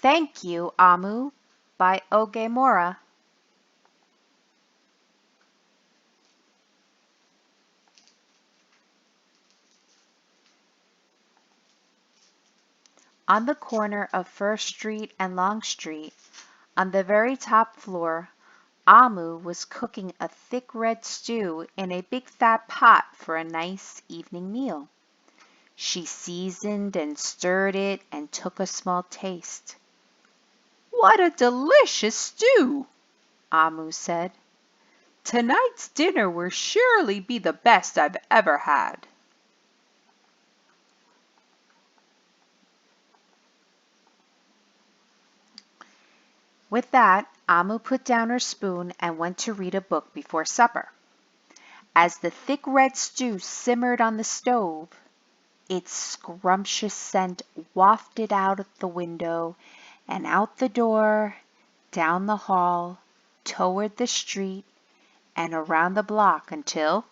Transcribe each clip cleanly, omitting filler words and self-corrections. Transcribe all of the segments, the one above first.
Thank You, AH-moo by Oge Mora. On the corner of First Street and Long Street, on the very top floor, AH-moo was cooking a thick red stew in a big fat pot for a nice evening meal. She seasoned and stirred it and took a small taste. "What a delicious stew!" AH-moo said. "Tonight's dinner will surely be the best I've ever had." With that, AH-moo put down her spoon and went to read a book before supper. As the thick red stew simmered on the stove, its scrumptious scent wafted out the window and out the door, down the hall, toward the street, and around the block until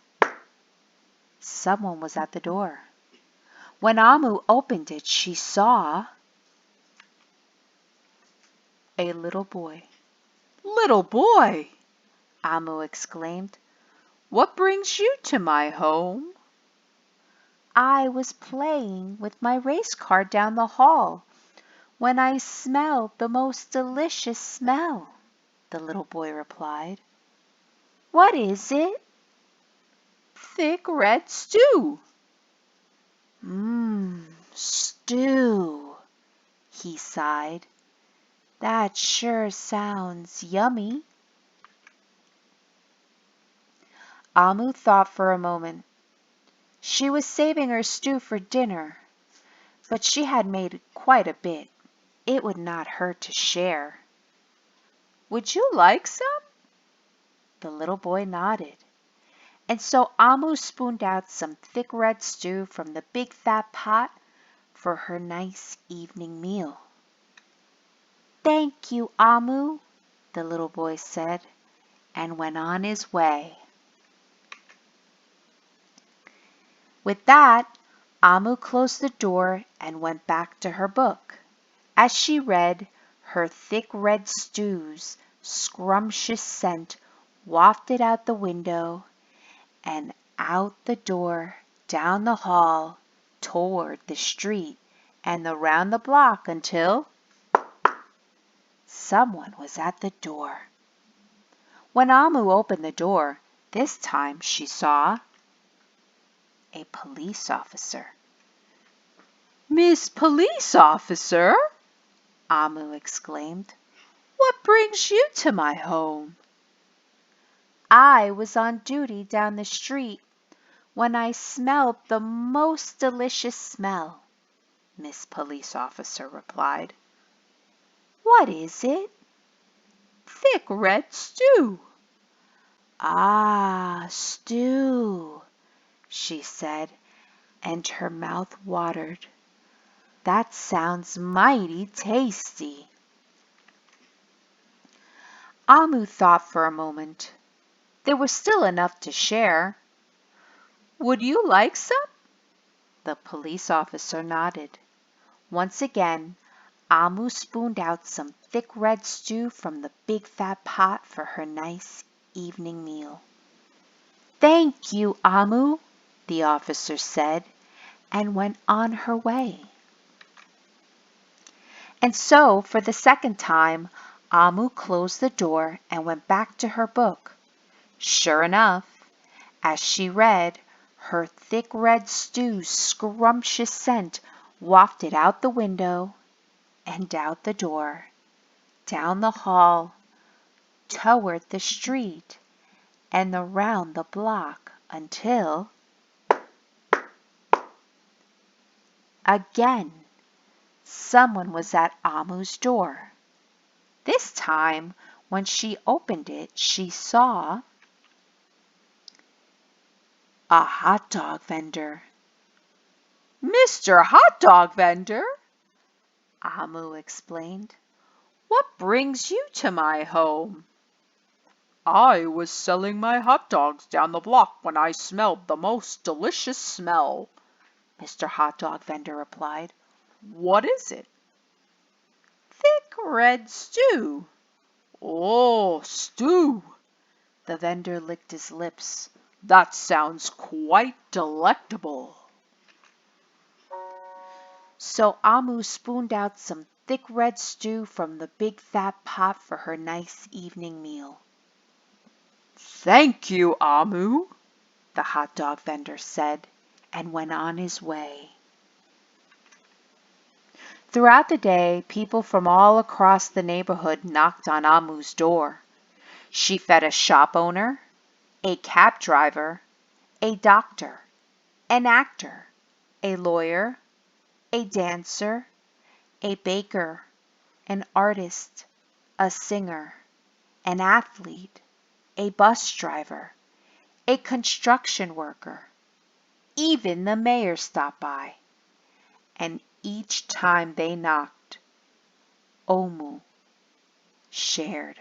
someone was at the door. When AH-moo opened it, she saw a little boy. "Little boy!" AH-moo exclaimed. "What brings you to my home?" "I was playing with my race car down the hall when I smelled the most delicious smell," the little boy replied. "What is it?" "Thick red stew." Stew," he sighed. "That sure sounds yummy." AH-moo thought for a moment. She was saving her stew for dinner, but she had made quite a bit. It would not hurt to share. "Would you like some?" The little boy nodded. And so AH-moo spooned out some thick red stew from the big fat pot for her nice evening meal. "Thank you, AH-moo," the little boy said, and went on his way. With that, AH-moo closed the door and went back to her book. As she read, her thick red stew's scrumptious scent wafted out the window and out the door, down the hall, toward the street, and around the block until someone was at the door. When AH-moo opened the door, this time she saw a police officer. "Miss Police Officer!" AH-moo exclaimed. "What brings you to my home?" "I was on duty down the street when I smelled the most delicious smell," Miss Police Officer replied. "What is it?" "Thick red stew." "Ah, stew," she said, and her mouth watered. "That sounds mighty tasty." AH-moo thought for a moment. There was still enough to share. "Would you like some?" The police officer nodded. Once again, AH-moo spooned out some thick red stew from the big fat pot for her nice evening meal. "Thank you, AH-moo," the officer said, and went on her way. And so, for the second time, AH-moo closed the door and went back to her book. Sure enough, as she read, her thick red stew's scrumptious scent wafted out the window and out the door, down the hall, toward the street, and around the block until again someone was at AH-moo's door. This time, when she opened it, she saw a hot dog vendor. "Mr. Hot Dog Vendor," AH-moo explained, "what brings you to my home?" "I was selling my hot dogs down the block when I smelled the most delicious smell," Mr. Hot Dog Vendor replied. "What is it?" thick red stew. Oh, stew! The vendor licked his lips. That sounds quite delectable. So Amu spooned out some thick red stew from the big fat pot for her nice evening meal. Thank you, Amu, the hot dog vendor said, and went on his way. Throughout the day, people from all across the neighborhood knocked on Amu's door. She fed a shop owner, a cab driver, a doctor, an actor, a lawyer, a dancer, a baker, an artist, a singer, an athlete, a bus driver, a construction worker. Even the mayor stopped by. And each time they knocked, Omu shared.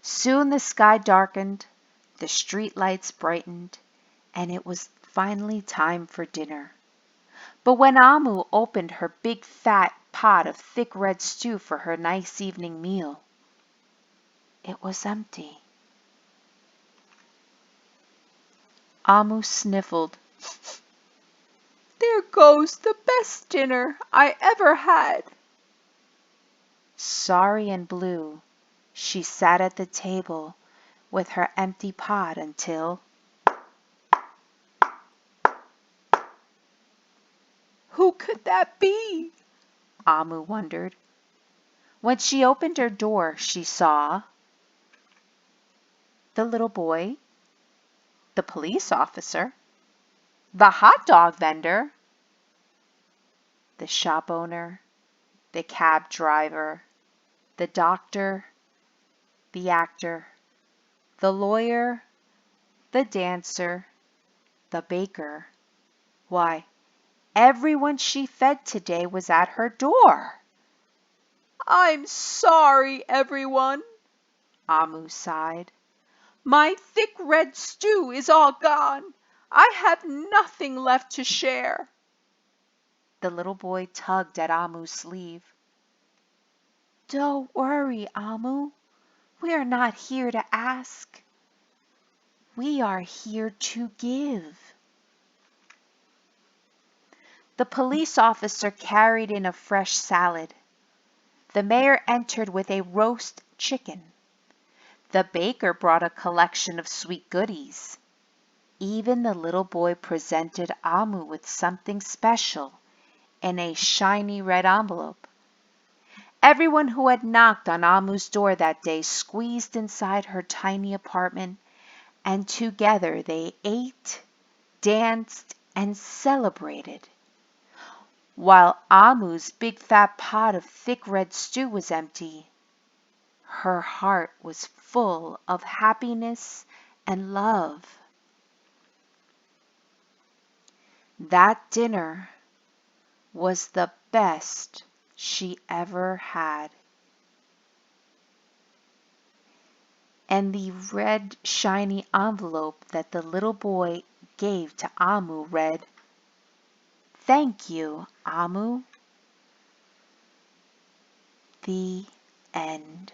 Soon the sky darkened, the street lights brightened, and it was finally time for dinner. But when Amu opened her big fat pot of thick red stew for her nice evening meal, it was empty. Amu sniffled. There goes the best dinner I ever had. Sorry and blue, she sat at the table with her empty pot until... Who could that be? Amu wondered. When she opened her door, she saw the little boy, the police officer, the hot dog vendor, the shop owner, the cab driver, the doctor, the actor, the lawyer, the dancer, the baker. Why, everyone she fed today was at her door. I'm sorry, everyone, Amu sighed. My thick red stew is all gone. I have nothing left to share. The little boy tugged at Amu's sleeve. Don't worry, Amu. We are not here to ask. We are here to give. The police officer carried in a fresh salad. The mayor entered with a roast chicken. The baker brought a collection of sweet goodies. Even the little boy presented Amu with something special in a shiny red envelope. Everyone who had knocked on Amu's door that day squeezed inside her tiny apartment, and together they ate, danced, and celebrated. While Amu's big fat pot of thick red stew was empty, her heart was full of happiness and love. That dinner was the best she ever had. And the red shiny envelope that the little boy gave to Amu read, Thank you, Amu. The end.